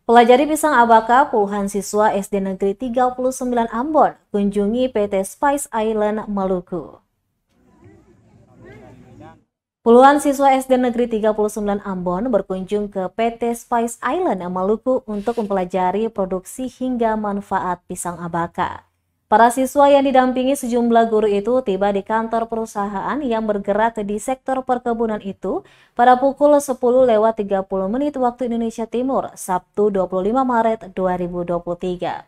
Pelajari pisang abaka, puluhan siswa SD Negeri 39 Ambon kunjungi PT Spice Island Maluku. Puluhan siswa SD Negeri 39 Ambon berkunjung ke PT Spice Island Maluku untuk mempelajari produksi hingga manfaat pisang abaka. Para siswa yang didampingi sejumlah guru itu tiba di kantor perusahaan yang bergerak di sektor perkebunan itu pada pukul 10:30 waktu Indonesia Timur, Sabtu 25 Maret 2023.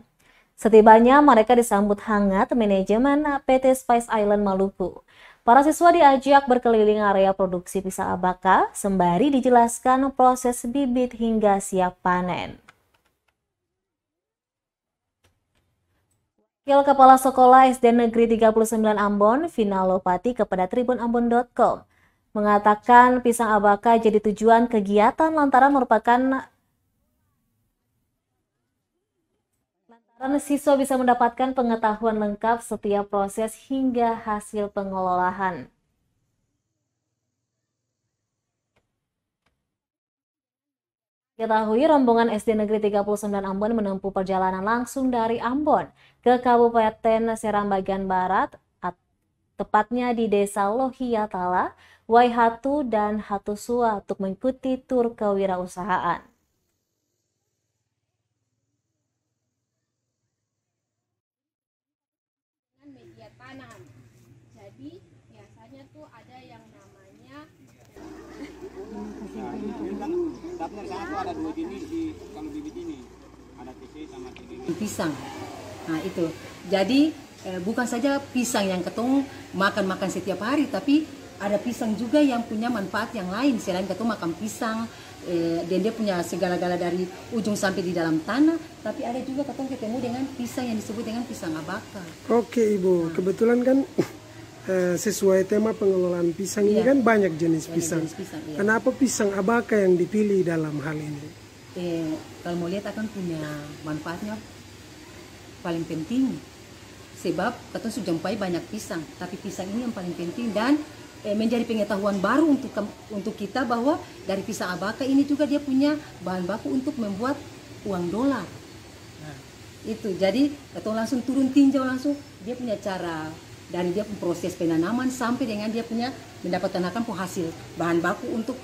Setibanya mereka disambut hangat manajemen PT Spice Island Maluku. Para siswa diajak berkeliling area produksi pisang abaka sembari dijelaskan proses bibit hingga siap panen. Wakil Kepala Sekolah SD Negeri 39 Ambon, Vina Lopati kepada tribunambon.com mengatakan pisang abaka jadi tujuan kegiatan lantaran siswa bisa mendapatkan pengetahuan lengkap setiap proses hingga hasil pengolahan. Ketahui rombongan SD Negeri 39 Ambon menempuh perjalanan langsung dari Ambon ke Kabupaten Seram bagian Barat, tepatnya di Desa Lohiatala, Waihatu, dan Hatusua untuk mengikuti tur kewirausahaan. Media tanam. Jadi biasanya tuh ada yang namanya ada dua jenis kalau bibit ini ada PC sama pisang. Nah itu jadi bukan saja pisang yang ketong makan setiap hari, tapi ada pisang juga yang punya manfaat yang lain selain ketong makan pisang. Dan dia punya segala-gala dari ujung sampai di dalam tanah, tapi ada juga ketong ketemu dengan pisang yang disebut dengan pisang abaka. Oke Ibu, kebetulan kan sesuai tema pengelolaan pisang ini kan banyak jenis pisang. Iya. Kenapa pisang abaka yang dipilih dalam hal ini? Kalau mau lihat akan punya manfaatnya paling penting, sebab ketong sudah jumpai banyak pisang, tapi pisang ini yang paling penting dan menjadi pengetahuan baru untuk kita bahwa dari pisang abaka ini juga dia punya bahan baku untuk membuat uang dolar. Nah, itu jadi ketong langsung turun tinjau langsung dia punya cara dari dia proses penanaman sampai dengan dia punya mendapatkan hasil bahan baku untuk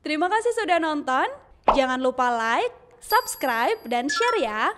Terima kasih sudah nonton. Jangan lupa like, subscribe, dan share ya.